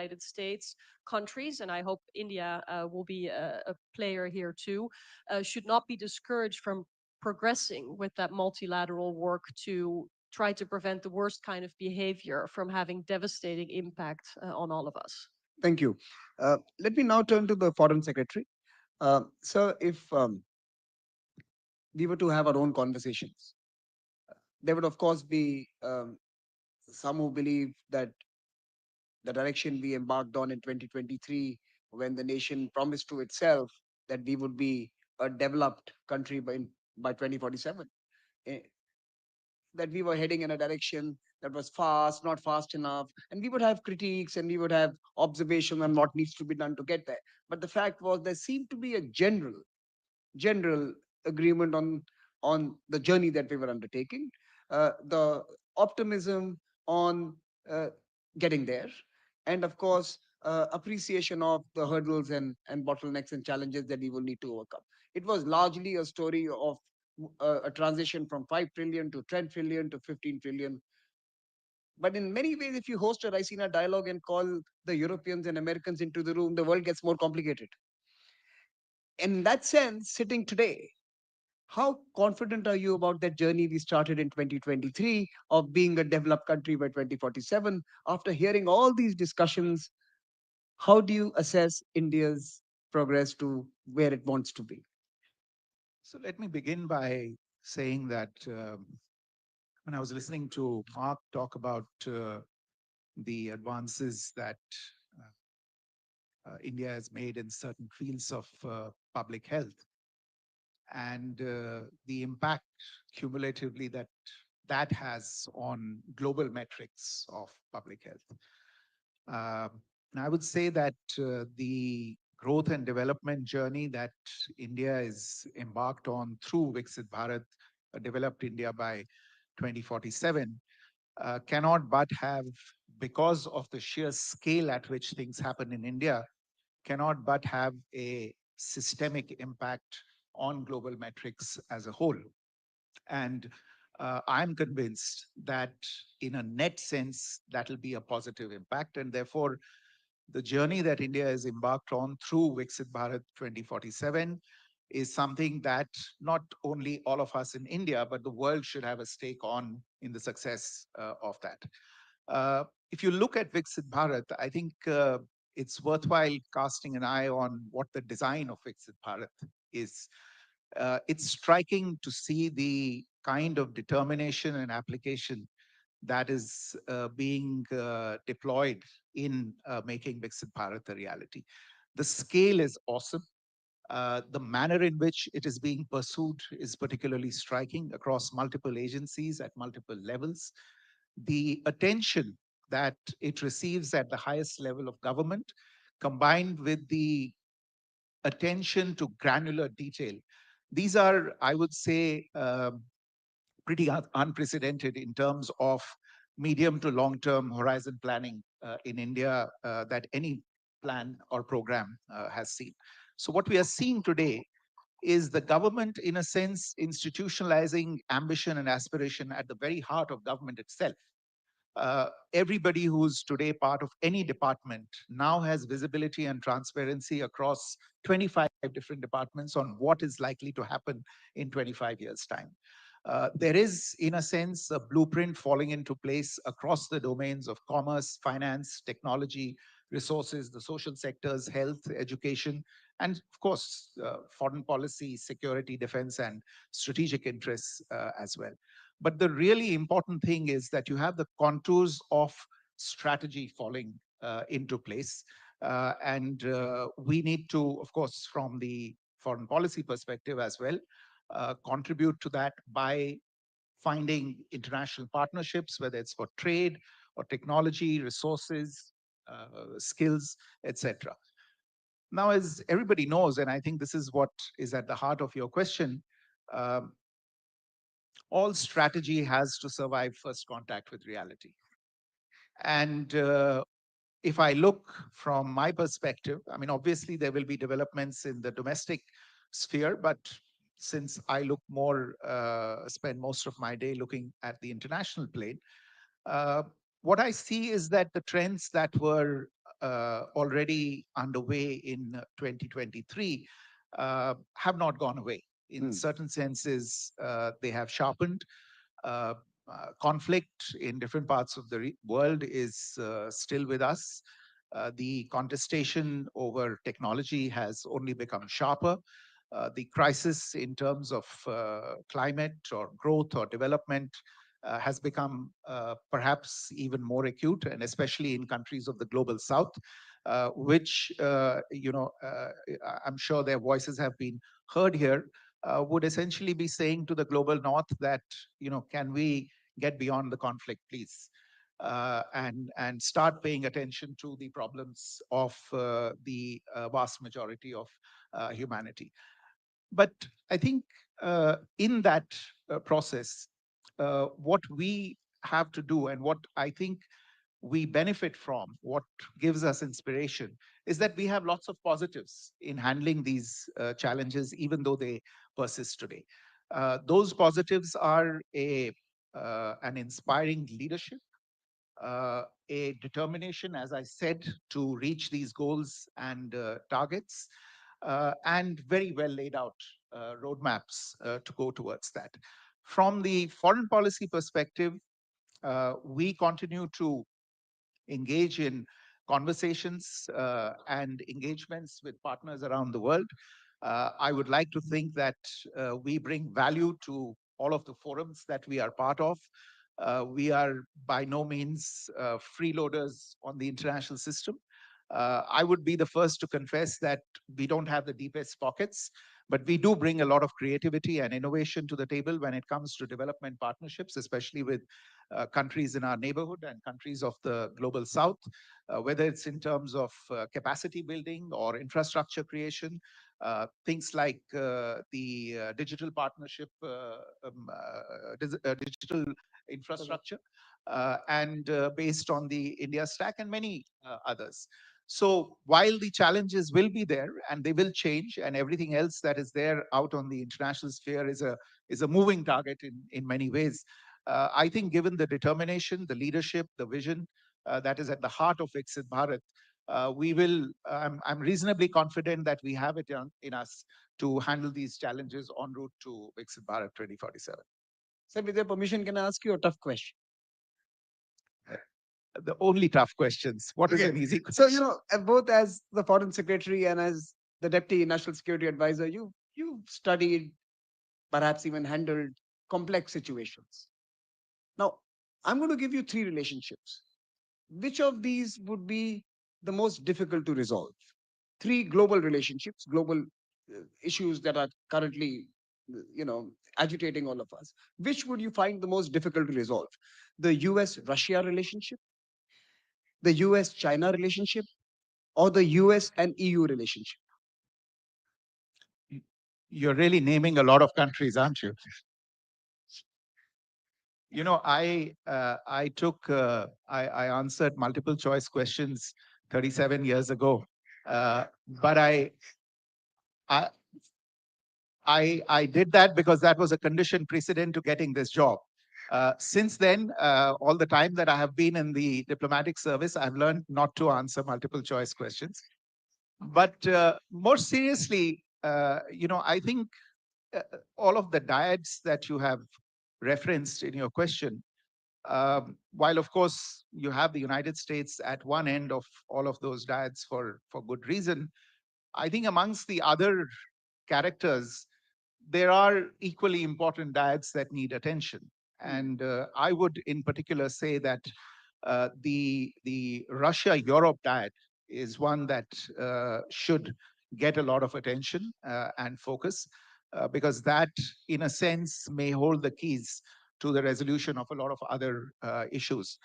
United States countries, and I hope India will be a player here too, should not be discouraged from progressing with that multilateral work to try to prevent the worst kind of behavior from having devastating impact on all of us. Thank you. Let me now turn to the Foreign Secretary. So, if we were to have our own conversations, there would, of course, be some who believe that the direction we embarked on in 2023, when the nation promised to itself that we would be a developed country by 2047, eh, that we were heading in a direction that was fast, not fast enough, and we would have critiques and we would have observation on what needs to be done to get there. But the fact was, there seemed to be a general agreement on the journey that we were undertaking, the optimism on uh, getting there, and of course, appreciation of the hurdles and bottlenecks and challenges that we will need to overcome. It was largely a story of a transition from 5 trillion to 10 trillion to 15 trillion. But in many ways, if you host a Raisina dialogue and call the Europeans and Americans into the room, the world gets more complicated. And in that sense, sitting today, how confident are you about that journey we started in 2023 of being a developed country by 2047? After hearing all these discussions, how do you assess India's progress to where it wants to be? So let me begin by saying that when I was listening to Mark talk about the advances that India has made in certain fields of public health and the impact cumulatively that that has on global metrics of public health. And I would say that the growth and development journey that India is embarked on through Viksit Bharat, developed India by 2047, cannot but have, because of the sheer scale at which things happen in India, cannot but have a systemic impact on global metrics as a whole. And I'm convinced that in a net sense, that'll be a positive impact. And therefore, the journey that India has embarked on through Viksit Bharat 2047 is something that not only all of us in India, but the world should have a stake on in the success of that. If you look at Viksit Bharat, I think it's worthwhile casting an eye on what the design of Viksit Bharat is. It's striking to see the kind of determination and application that is being deployed in making Viksit Bharat a reality. The scale is awesome. The manner in which it is being pursued is particularly striking across multiple agencies at multiple levels. The attention that it receives at the highest level of government, combined with the attention to granular detail, these are, I would say, pretty unprecedented in terms of medium to long term horizon planning in India that any plan or program has seen. So, what we are seeing today is the government, in a sense, institutionalizing ambition and aspiration at the very heart of government itself. Everybody who's today part of any department now has visibility and transparency across 25 different departments on what is likely to happen in 25 years' time. There is, in a sense, a blueprint falling into place across the domains of commerce, finance, technology, resources, the social sectors, health, education, and of course, foreign policy, security, defense, and strategic interests as well. But the really important thing is that you have the contours of strategy falling into place. And we need to, of course, from the foreign policy perspective as well, contribute to that by finding international partnerships, whether it's for trade or technology, resources, skills, etc. Now, as everybody knows, and I think this is what is at the heart of your question, um, all strategy has to survive first contact with reality. And if I look from my perspective, I mean, obviously there will be developments in the domestic sphere, but since I look more, spend most of my day looking at the international plane, uh, what I see is that the trends that were already underway in 2023 have not gone away. In certain senses, they have sharpened. Uh, Conflict in different parts of the world is still with us. The contestation over technology has only become sharper. The crisis in terms of climate or growth or development has become perhaps even more acute, and especially in countries of the global south, which, I'm sure their voices have been heard here, would essentially be saying to the global north that, can we get beyond the conflict, please? And start paying attention to the problems of the vast majority of humanity. But I think in that process, what we have to do, and what I think we benefit from, what gives us inspiration, is that we have lots of positives in handling these challenges, even though they persist today. Those positives are an inspiring leadership, a determination, as I said, to reach these goals and targets, and very well laid out roadmaps to go towards that. From the foreign policy perspective, we continue to engage in conversations and engagements with partners around the world. I would like to think that we bring value to all of the forums that we are part of. We are by no means freeloaders on the international system. I would be the first to confess that we don't have the deepest pockets, but we do bring a lot of creativity and innovation to the table when it comes to development partnerships, especially with countries in our neighborhood and countries of the global south, whether it's in terms of capacity building or infrastructure creation, things like the digital partnership, digital infrastructure, and based on the India stack and many others. So while the challenges will be there and they will change, and everything else that is there out on the international sphere is a moving target in many ways, I think given the determination, the leadership, the vision that is at the heart of Viksit Bharat, we will, I'm reasonably confident that we have it in us to handle these challenges en route to Viksit Bharat 2047. Sir, with your permission, can I ask you a tough question? The only tough questions. What is Okay. an easy So, question? both as the foreign secretary and as the deputy national security advisor, you studied, perhaps even handled complex situations. Now, I'm going to give you three relationships. Which of these would be the most difficult to resolve? Three global relationships, global issues that are currently, agitating all of us. Which would you find the most difficult to resolve? The US-Russia relationship, the US-China relationship, or the US and EU relationship? You're really naming a lot of countries, aren't you? I answered multiple choice questions 37 years ago, but I I did that because that was a condition precedent to getting this job. Since then, all the time that I have been in the diplomatic service, I've learned not to answer multiple choice questions. But more seriously, I think all of the dyads that you have referenced in your question, while of course you have the United States at one end of all of those dyads for good reason, I think amongst the other characters, there are equally important dyads that need attention. And I would in particular say that the Russia-Europe dyad is one that should get a lot of attention and focus, because that, in a sense, may hold the keys to the resolution of a lot of other issues.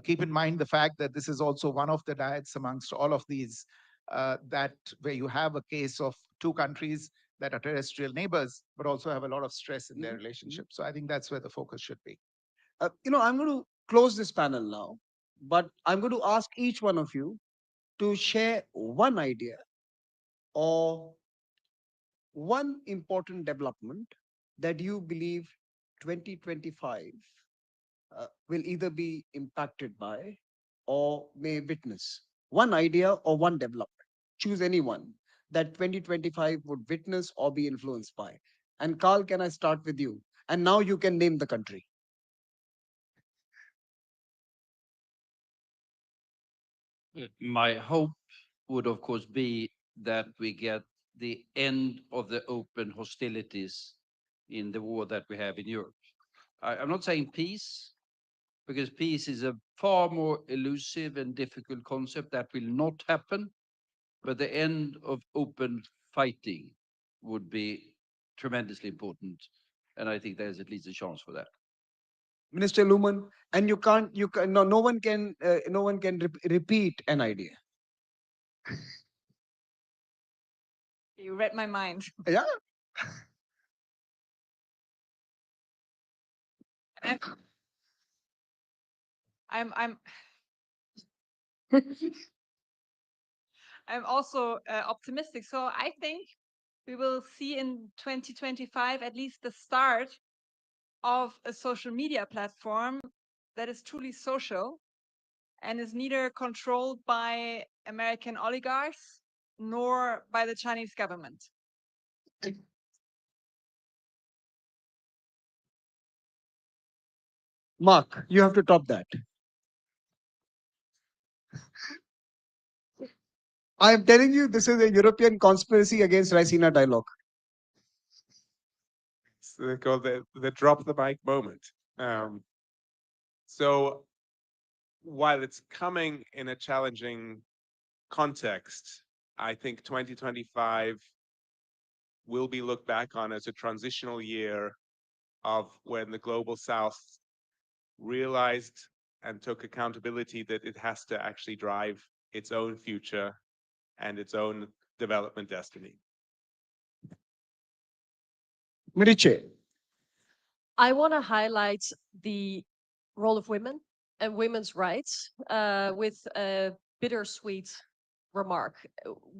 Keep in mind the fact that this is also one of the dyads amongst all of these that where you have a case of two countries that are terrestrial neighbors, but also have a lot of stress in their relationship. So I think that's where the focus should be. I'm going to close this panel now, but I'm going to ask each one of you to share one idea or one important development that you believe 2025 will either be impacted by or may witness. one idea or one development. Choose any one that 2025 would witness or be influenced by. And Carl, can I start with you? And now you can name the country. My hope would, of course, be that we get the end of the open hostilities in the war that we have in Europe. I'm not saying peace, because peace is a far more elusive and difficult concept that will not happen. But the end of open fighting would be tremendously important. And I think there's at least a chance for that. Minister Luman, and you can, no one can, no one can repeat an idea. You read my mind. Yeah. I'm I'm I'm also optimistic. So I think we will see in 2025 at least the start of a social media platform that is truly social and is neither controlled by American oligarchs nor by the Chinese government. Mark, you have to top that. I am telling you, this is a European conspiracy against Raisina Dialogue. So they call the drop the mic moment. So while it's coming in a challenging context, I think 2025 will be looked back on as a transitional year of when the global south realized and took accountability that it has to actually drive its own future and its own development destiny. Miriche, I want to highlight the role of women and women's rights with a bittersweet remark.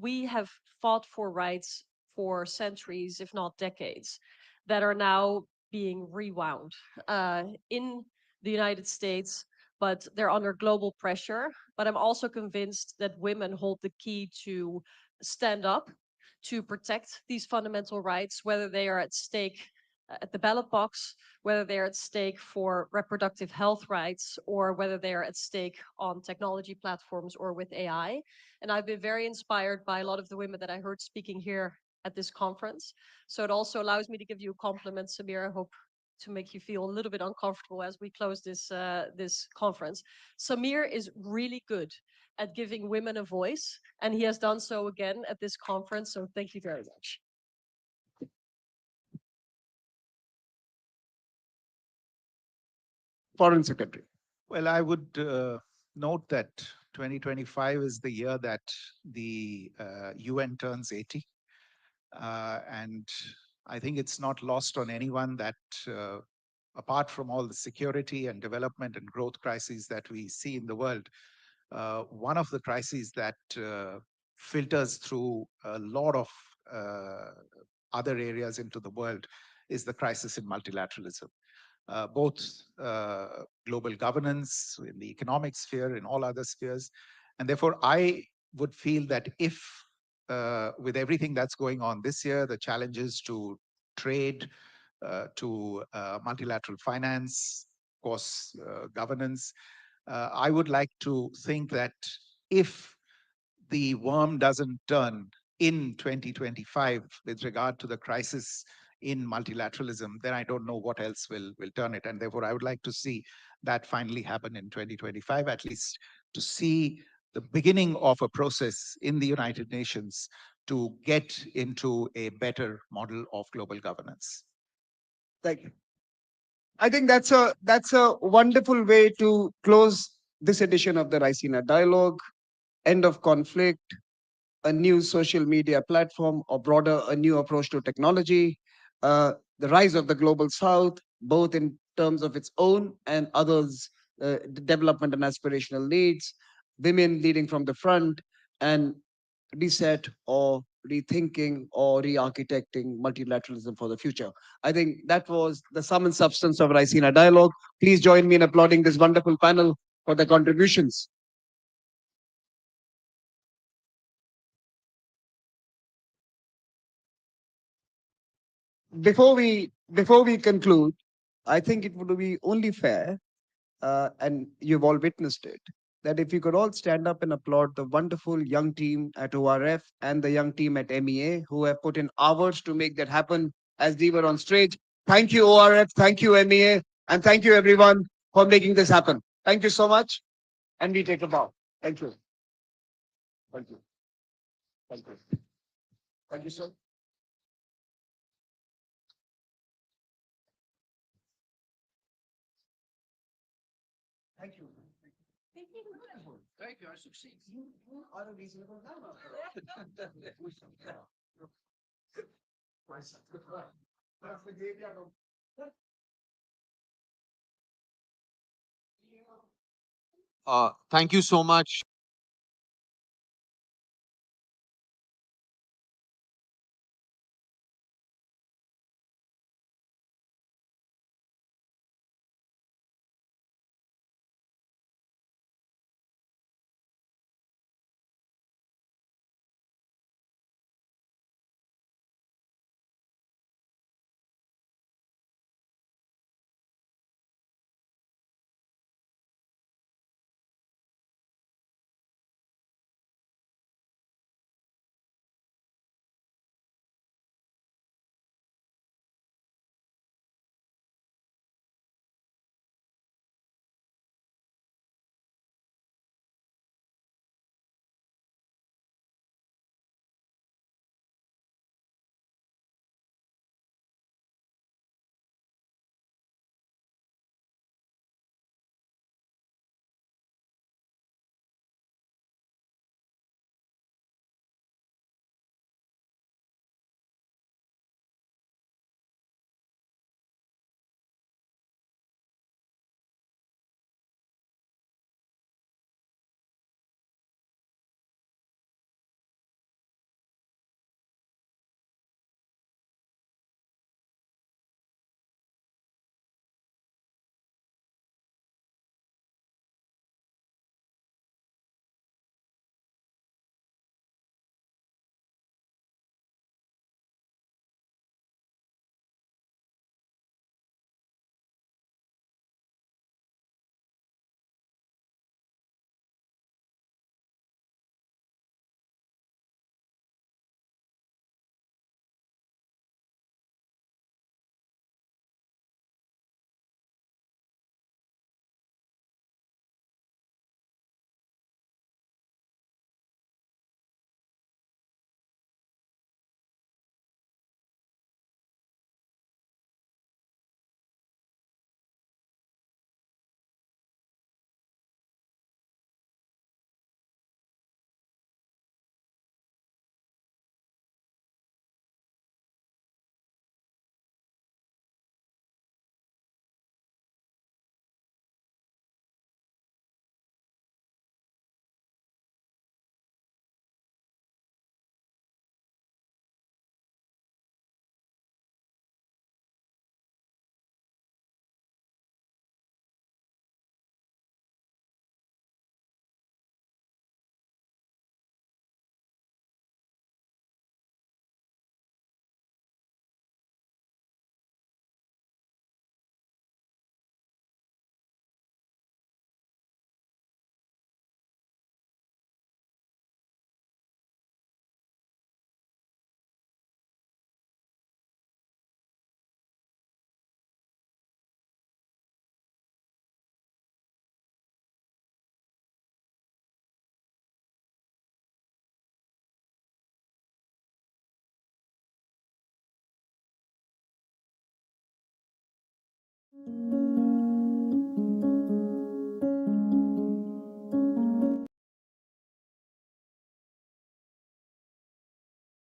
We have fought for rights for centuries, if not decades, that are now being rewound in the United States, but they're under global pressure. But I'm also convinced that women hold the key to stand up to protect these fundamental rights, whether they are at stake at the ballot box, whether they're at stake for reproductive health rights, or whether they're at stake on technology platforms or with AI. And I've been very inspired by a lot of the women that I heard speaking here at this conference. So it also allows me to give you a compliment, Samir. I hope to make you feel a little bit uncomfortable as we close this conference. Samir is really good at giving women a voice, and he has done so again at this conference. So thank you very much. Foreign Secretary. Well, I would note that 2025 is the year that the UN turns 80. And I think it's not lost on anyone that apart from all the security and development and growth crises that we see in the world, one of the crises that filters through a lot of other areas into the world is the crisis in multilateralism. Both global governance, in the economic sphere, in all other spheres. And therefore, I would feel that if, with everything that's going on this year, the challenges to trade, to multilateral finance, of course, governance, I would like to think that if the worm doesn't turn in 2025 with regard to the crisis in multilateralism, then I don't know what else will turn it. And therefore, I would like to see that finally happen in 2025, at least to see the beginning of a process in the United Nations to get into a better model of global governance. Thank you. I think that's a wonderful way to close this edition of the Raisina Dialogue. End of conflict, a new social media platform, or broader, a new approach to technology, the rise of the global south, both in terms of its own and others' development and aspirational needs, women leading from the front, and reset or rethinking or re-architecting multilateralism for the future. I think that was the sum and substance of Raisina Dialogue. Please join me in applauding this wonderful panel for their contributions. before we conclude, I think it would be only fair, and you've all witnessed it, that if you could all stand up and applaud the wonderful young team at ORF and the young team at MEA who have put in hours to make that happen as they were on stage. Thank you, ORF. Thank you, MEA. And thank you, everyone, for making this happen. Thank you so much. And we take a bow. Thank you. Thank you. Thank you. Thank you, sir. Thank you. Thank you. I succeed. You are a reasonable man after Thank you so much.